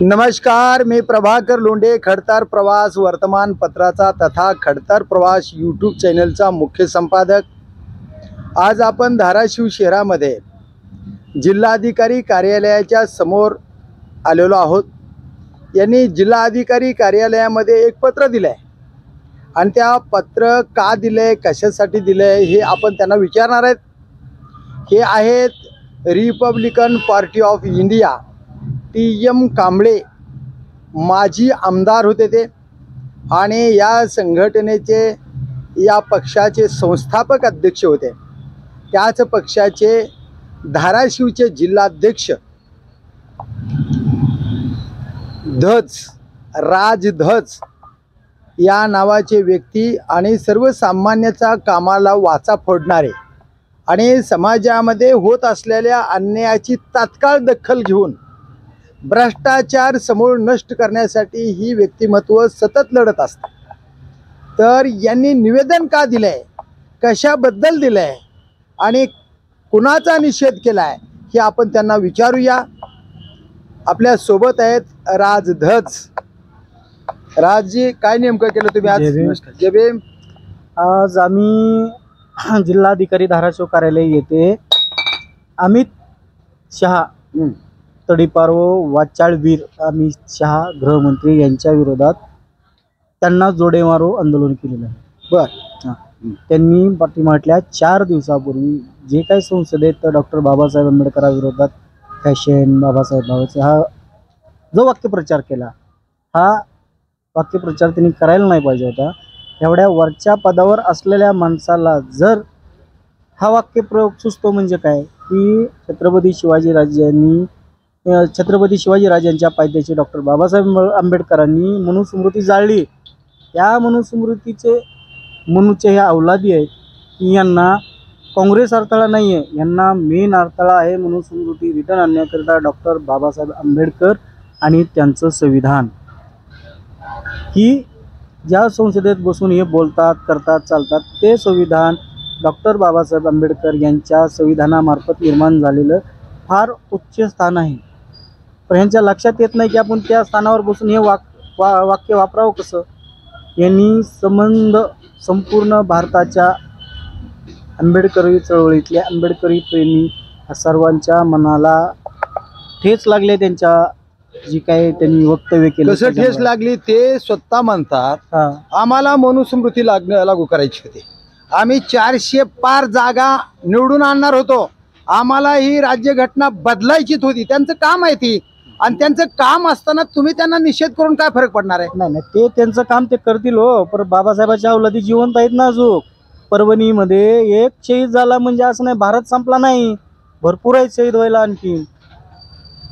नमस्कार, मी प्रभाकर लोंढे, खडतर प्रवास वर्तमानपत्राचा तथा खडतर प्रवास यूट्यूब चॅनलचा मुख्य संपादक। आज आपण धाराशिव शहरामध्ये जिल्हाधिकारी कार्यालयाच्या समोर आलेलो आहोत। यांनी जिल्हाधिकारी कार्यालयामध्ये एक पत्र दिलंय आणि त्या पत्र का दिलंय, कशासाठी दिलंय हे आपण त्यांना विचारणार आहेत। हे आहेत Republican party of India, TM Kamble, माजी आमदार होते ते आणि या संघटनेचे, या पक्षाचे संस्थापक अध्यक्ष होते। त्याच पक्षाचे धाराशिवचे जिल्हाध्यक्ष राज धज या नावाचे व्यक्ती आणि सर्वसामान्याचा कामाला वाचा फोडणारे आणि समाजामध्ये होत असलेल्या अन्यायाची तात्काळ दखल घेऊन भ्रष्टाचार समूळ नष्ट करण्यासाठी ही व्यक्तिमत्व सतत लढत असतात। तर यांनी निवेदन का दिलंय, कशाबद्दल दिलंय आणि कुणाचा निषेध केलाय हे आपण त्यांना विचारूया। आपल्या सोबत आहेत राज धज। राजजी, काय नेमकं केलं तुम्ही आज? जबे आज आम्ही जिल्हाधिकारी धाराशिव कार्यालय येथे अमित शहा तडीपार व वाचाळवीर अमित शहा गृहमंत्री यांच्या विरोधात त्यांना जोडे मारो आंदोलन केलेलं आहे। बर, त्यांनी पाठीमागल्या 4 दिवसापूर्वी जे काही संसदेत डॉक्टर बाबासाहेब आंबेडकरांविरोधात फॅशन बाबासाहेब हा जो वाक्यप्रचार केला, हा वाक्यप्रचार त्यांनी करायला नाही पाहिजे होता। एवढ्या वरच्या पदावर असलेल्या माणसाला जर हा वाक्यप्रयोग सुचतो म्हणजे काय की छत्रपती शिवाजीराजांच्या पायथ्याशी डॉक्टर बाबासाहेब आंबेडकरांनी मनुस्मृती जाळली। त्या मनुचे ह्या अवलादी आहेत की यांना काँग्रेस अडथळा नाही आहे, यांना मेन अडथळा आहे मनुस्मृती रिटर्न आणण्याकरिता डॉक्टर बाबासाहेब आंबेडकर आणि त्यांचं संविधान। की ज्या संसदेत बसून हे बोलतात, करतात, चालतात, ते संविधान डॉक्टर बाबासाहेब आंबेडकर यांच्या संविधानामार्फत निर्माण झालेलं फार उच्च स्थान आहे। पण यांच्या लक्षात येत नाही की आपण त्या स्थानावर बसून हे वाक्य वापरावं कसं। यांनी संपूर्ण भारताच्या आंबेडकरी चळवळीतल्या आंबेडकरी प्रेमी सर्वांच्या मनाला ठेच लागले। त्यांच्या जी काही त्यांनी वक्तव्य केलं, कसं ठेच लागली ते स्वतः म्हणतात। आम्हाला मनुस्मृती लागू करायची होती, आम्ही 400 पार जागा निवडून आणणार होतो, आम्हाला ही राज्यघटना बदलायचीच होती। त्यांचं काम आहे ती, आणि त्यांचं काम असताना तुम्ही त्यांना निषेध करून काय फरक पडणार आहे? नाही, ते त्यांचं काम ते करतील हो, पण बाबासाहेबांच्या अवलादी जिवंत आहेत ना अजून। परभणीमध्ये एक शहीद झाला म्हणजे असं नाही भारत संपला नाही, भरपूर आहेत शहीद व्हायला आणखी।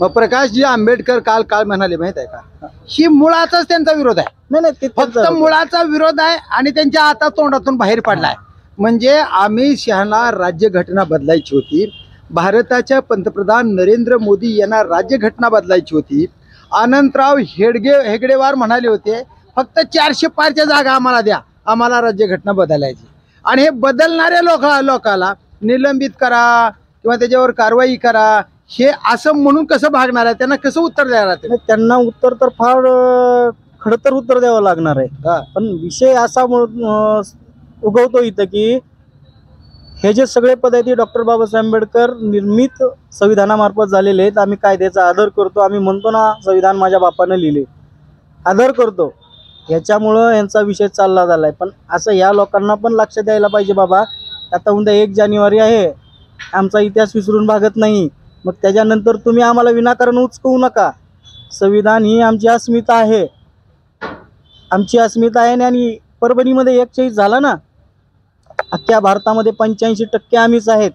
मग प्रकाशजी आंबेडकर काल म्हणाले माहित आहे का, ही मुळाचाच त्यांचा विरोध आहे। नाही, ते फक्त मुळाचा विरोध आहे आणि त्यांच्या आता तोंडातून बाहेर पडलाय। म्हणजे अमित शहाना राज्यघटना बदलायची होती, भारताच्या पंतप्रधान नरेंद्र मोदी यांना राज्यघटना बदलायची होती। अनंतराव हेगडेवार म्हणाले होते फक्त 400 पारच्या जागा आम्हाला द्या, आम्हाला राज्यघटना बदलायची। आणि हे बदलणाऱ्या लोकाला निलंबित करा किंवा त्याच्यावर कारवाई करा, हे असं म्हणून कसं भागणार आहे? त्यांना कसं उत्तर द्यायला? त्यांना उत्तर तर फार खडतर उत्तर द्यावं लागणार आहे। पण विषय असा उगवतो इथं की हे जे सगळे पद आहेत डॉक्टर बाबासाहेब आंबेडकर निर्मित संविधानामार्फत झालेले आहेत। आम्ही कायद्याचा आदर करतो, आम्ही म्हणतो ना संविधान माझ्या बापानं लिहिले, आदर करतो, याच्यामुळं यांचा विषय चालला झालाय। पण असं या लोकांना पण लक्ष द्यायला पाहिजे, बाबा आता उद्या 1 जानेवारी आहे, आमचा इतिहास विसरून भागत नाही। मग त्याच्यानंतर तुम्ही आम्हाला विनाकारण उचकवू नका। संविधान ही आमची अस्मिता आहे, आमची अस्मिता आहे। आणि परभणीमध्ये एक शहीद झाला ना, अख्ख्या भारतामध्ये 85% आम्हीच आहेत।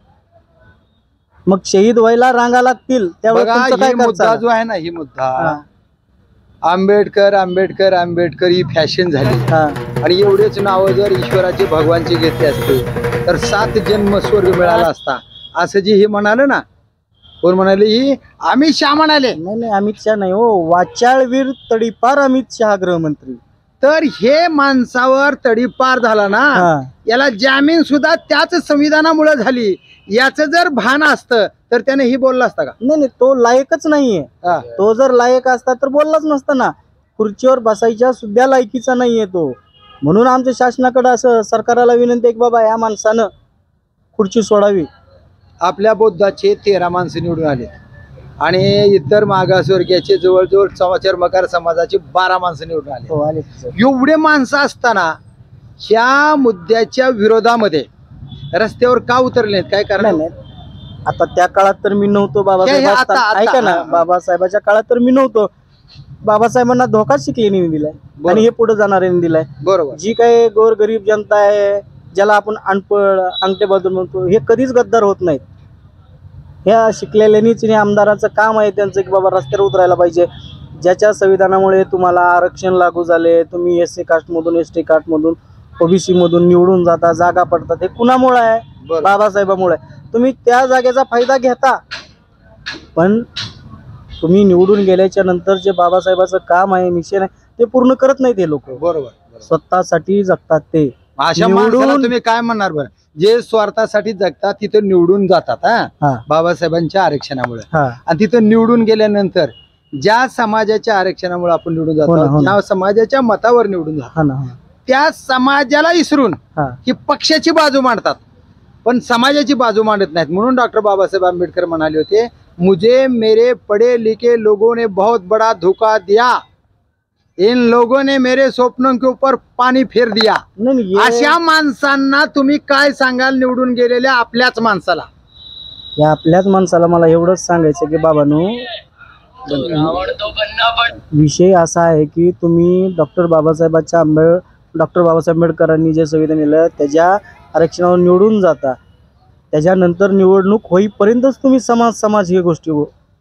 मग शहीद व्हायला रांगा लागतील त्यावेळेस मुद्दा जो आहे ना, ही मुद्दा आंबेडकर आंबेडकर आंबेडकर ही फॅशन झाली। आणि एवढेच नाव जर ईश्वराचे भगवानचे घेतले असते तर 7 जन्म स्वर्ग मिळाला असता, असं जे हे म्हणाले ना, कोण म्हणाले? ही अमित शहा म्हणाले। नाही, अमित शहा नाही हो, वाचाळवीर तडीपार अमित शहा गृहमंत्री। तर हे माणसावर तडीपार झाला ना, याला जामीन सुद्धा त्याच संविधानामुळे झाली। याचं जर भान असतं तर त्याने ही बोलला असता का? नाही, तो लायकच नाहीये. हा. तो जर लायक असता तर बोललाच नसता ना. खुर्चीवर बसायच्या सुद्धा लायकीचा नाहीये तो. म्हणून आमच्या शासनाकडे असं सरकारला विनंती आहे की बाबा या माणसानं खुर्ची सोडावी. आपल्या बौद्धाचे 13 माणसं निवडून आले आणि इतर मागासवर्गीयाचे जवळजवळ चर्मकार समाजाचे 12 माणसं निवडून आले. हो, आले. एवढे माणसं असताना ह्या मुद्द्याच्या विरोधामध्ये रस्त्यावर का उतरले काय कारण? नाही, आता त्या काळात तर मी नव्हतो बाबासाहेब हे आता- असताना. आता- ऐका ना, हा. बाबासाहेबाच्या काळात तर मी नव्हतो. बाबासाहेबांना धोकाच शिकलेने दिलाय बरोबर. आणि हे पुढे जाणाऱ्याने दिलाय. बरोबर. जी काही गोरगरीब जनता आहे, ज्याला आपण अनपढ अंगठे बदल म्हणतो, हे कधीच गद्दार होत नाहीत. ह्या शिकलेल्यांनीच आमदाराचं काम आहे त्यांचं की बाबा रस्त्यावर उतरायला पाहिजे. ज्याच्या संविधानामुळे तुम्हाला आरक्षण लागू झाले, तुम्ही SC कास्टमधून ST कास्टमधून OBC मधून निवडून जाता, जागा पडतात, हे कुणामुळे आहे? बरोबर. बाबासाहेबामुळे. तुम्ही त्या जागेचा फायदा घेता, पण तुम्ही निवडून गेल्याच्या नंतर जे बाबासाहेबाचं काम आहे, मिशन आहे, ते पूर्ण करत नाहीत हे लोक. बरोबर. स्वतःसाठी जगतात ते. अशा माणसाला तुम्ही काय म्हणणार बरं? जे स्वार्थासाठी जगतात तिथं निवडून जातात हा. बाबासाहेबांच्या आरक्षणामुळे, हा. आणि तिथं निवडून गेल्यानंतर ज्या समाजाच्या आरक्षणामुळे आपण निवडून हो ना, जातो, हो ना. ज्या समाजाच्या मतावर निवडून जातो, हा ना, हा. त्या समाजाला इसरून हा. ही पक्षाची बाजू मांडतात पण समाजाची बाजू मांडत नाहीत. म्हणून डॉक्टर बाबासाहेब आंबेडकर म्हणाले होते, मुझे मेरे पढ़े लिखे लोगों ने बहुत बड़ा धोखा दिया, इन लोगों ने मेरे स्वप्नों के ऊपर पाणी फेर दिया. नाही, नाही, अशा माणसांना तुम्ही काय सांगाल? निवडून गेलेल्या आपल्याच माणसाला. या आपल्याच माणसाला मला एवढंच सांगायचं की बाबांनो, विषय असा आहे की तुम्ही डॉक्टर बाबासाहेब आंबेडकरांनी जे संविधान दिलं त्याच्या आरक्षणावर निवडून जाता. त्याच्यानंतर निवडणूक होईपर्यंतच तुम्ही समाज ही गोष्टी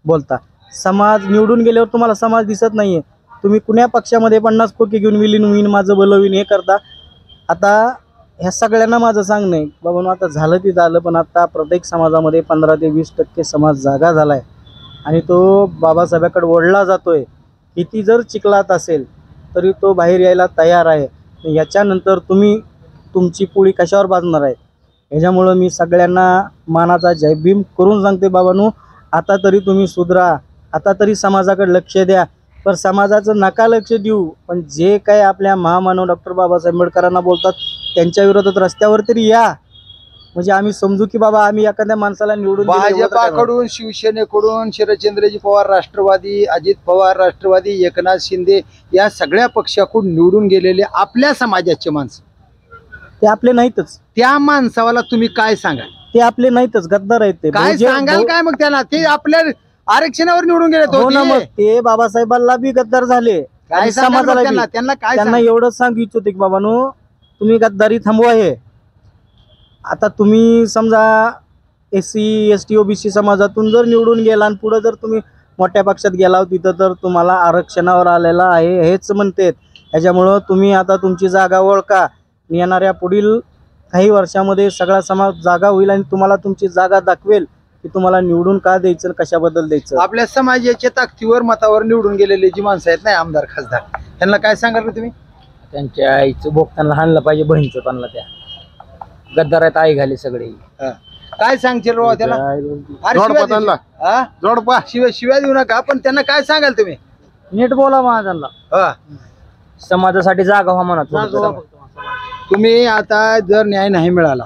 बोलता. समाज निवडून गेल्यावर तुम्हाला समाज दिसत नाहीये. तुम्ही कुण्या पक्षामध्ये 50 कोटी घेऊन विलीन होईन, माझं भलं होईन हे करता. आता ह्या सगळ्यांना माझं सांगणं आहे बाबा, आता झालं ते झालं, पण आता प्रत्येक समाजामध्ये 15 ते 20% समाज जागा झालाय आणि तो बाबासाहेबांकडे ओढला जातोय. किती जर चिखलात असेल तरी तो बाहेर यायला तयार आहे. याच्यानंतर तुम्ही तुमची पोळी कशावर भाजणार आहे? ह्याच्यामुळं मी सगळ्यांना मानाचा जयभीम करून सांगते, बाबांनो आता तरी तुम्ही सुधरा, आता तरी समाजाकडे लक्ष द्या. पण समाजाचं नका लक्ष देऊ, पण जे काय आपल्या महामानव डॉक्टर बाबासाहेब आंबेडकरांना बोलतात त्यांच्या विरोधात रस्त्यावर तरी या, म्हणजे आम्ही समजू की बाबा आम्ही एखाद्या माणसाला निवडून भाजपाकडून, शिवसेनेकडून, शरदचंद्रजी पवार राष्ट्रवादी, अजित पवार राष्ट्रवादी, एकनाथ शिंदे या सगळ्या पक्षाकडून निवडून गेलेले आपल्या समाजाचे माणसं, ते आपले नाहीतच. त्या माणसाला तुम्ही काय सांगाल? ते आपले नाहीतच, गद्दार आहेत ते. काय सांगाल काय मग त्याला? ते आपल्या आरक्षणावर निवडून गेले हो ना, मग ते बाबासाहेबांना बी गद्दार झाले. काय समाजाला त्यांना काय त्यांना एवढंच सांगितलं होतं की बाबांनो तुम्ही गद्दारी थांबवा. हे आता तुम्ही समजा SC ST OBC समाजातून जर निवडून गेला आणि पुढे जर तुम्ही मोठ्या पक्षात गेला तिथं तर तुम्हाला आरक्षणावर आलेला आहे हेच म्हणतात. त्याच्यामुळं तुम्ही आता तुमची जागा ओळखा. येणाऱ्या पुढील काही वर्षामध्ये सगळा समाज जागा होईल आणि तुम्हाला तुमची जागा दाखवेल की तुम्हाला निवडून का द्यायचं, कशाबद्दल द्यायचं. आपल्या समाजाच्या ताकदीवर मतावर निवडून गेलेले जी माणसं आहेत नाही आमदार खासदार, त्यांना काय सांगाल तुम्ही? त्यांच्या आईचं बोक त्यांना हाणलं पाहिजे, बहिणीचं त्यांना. त्या गद्दार आहेत, आई घाली सगळे. काय सांगशील रो त्याला? जोडपा शिव्या देऊ नका, पण त्यांना काय सांगाल तुम्ही? नीट बोला माझ्याला, समाजासाठी जागा व्हा म्हणा. तुम्ही आता जर न्याय नाही मिळाला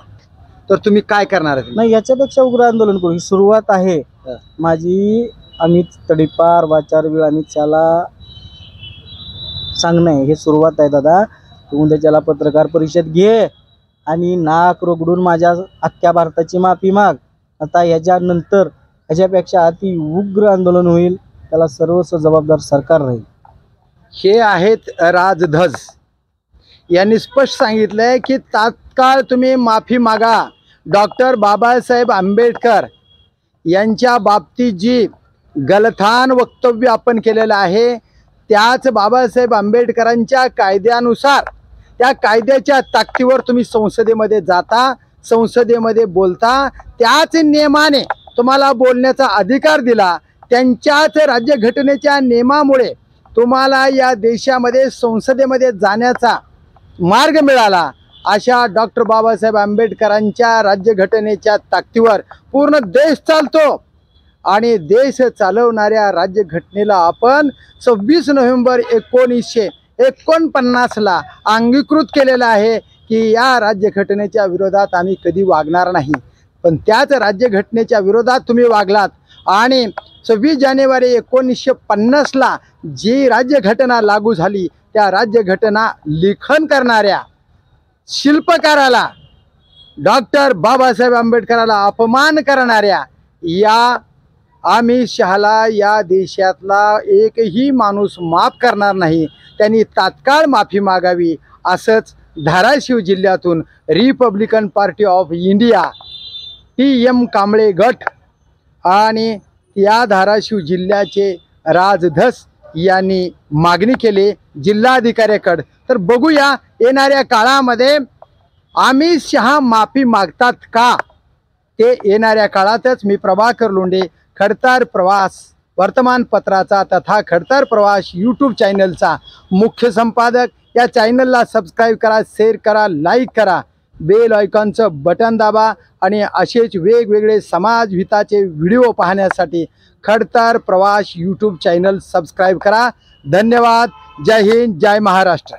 तर तुम्ही काय करणार आहे? नाही, याच्यापेक्षा उग्र आंदोलन करू. ही सुरुवात आहे माझी. अमित तडीपार वाचारवीर अमित शाहला सांगणं आहे, हे सुरुवात आहे दादा. तू उद्याच्याला पत्रकार परिषद घे आणि नाक रगडून माझ्या अख्ख्या भारताची माफी माग. आता याच्यानंतर ह्याच्यापेक्षा अति उग्र आंदोलन होईल, त्याला सर्वस्व जबाबदार सरकार राहील. हे आहेत राजधज. यांनी स्पष्ट सांगितलंय की तात्काळ तुम्ही माफी मागा. डॉक्टर बाबासाहेब आंबेडकर यांच्या बाबतीत जी गलथान वक्तव्य आपण केलेलं आहे, त्याच बाबासाहेब आंबेडकरांच्या कायद्यानुसार, त्या कायद्याच्या ताकदीवर तुम्ही संसदेमध्ये जाता, संसदेमध्ये बोलता, त्याच नियमाने तुम्हाला बोलण्याचा अधिकार दिला. त्यांच्याच राज्यघटनेच्या नियमामुळे तुम्हाला या देशामध्ये संसदेमध्ये जाण्याचा मार्ग मिळाला. अशा डॉक्टर बाबासाहेब आंबेडकरांच्या राज्यघटनेच्या ताकदीवर पूर्ण देश चालतो. आणि देश चालवणाऱ्या राज्यघटनेला आपण 26 नोव्हेंबर 1949ला अंगीकृत केलेलं आहे की या राज्यघटनेच्या विरोधात आम्ही कधी वागणार नाही. पण त्याच राज्यघटनेच्या विरोधात तुम्ही वागलात आणि 26 जानेवारी 1950ला जी राज्यघटना लागू झाली त्या राज्यघटना लिखन करणाऱ्या शिल्पकाराला, डॉक्टर बाबासाहेब आंबेडकराला अपमान करणाऱ्या या अमित शहाला या देशातला एकही माणूस माफ करणार नाही. त्यांनी तात्काळ माफी मागावी असंच धाराशिव जिल्ह्यातून Republican party of India TM Kamble गट आणि या धाराशिव जिल्ह्याचे राजधस यांनी मागणी केली जिल्हाधिकाऱ्याकडे. तर बघूया येणाऱ्या काळामध्ये अमित शहा माफी मागतात का ते येणाऱ्या काळातच. मी प्रभाकर लोंढे, खडतर प्रवास वर्तमानपत्राचा तथा खडतर प्रवास यूट्यूब चॅनलचा मुख्य संपादक. या चॅनलला सबस्क्राईब करा, शेअर करा, लाईक करा, बेल आयकॉनचं बटन दाबा आणि असेच वेगवेगळे समाजहिताचे व्हिडिओ पाहण्यासाठी खडतर प्रवास यूट्यूब चॅनल सबस्क्राईब करा. धन्यवाद. जय हिंद, जय महाराष्ट्र.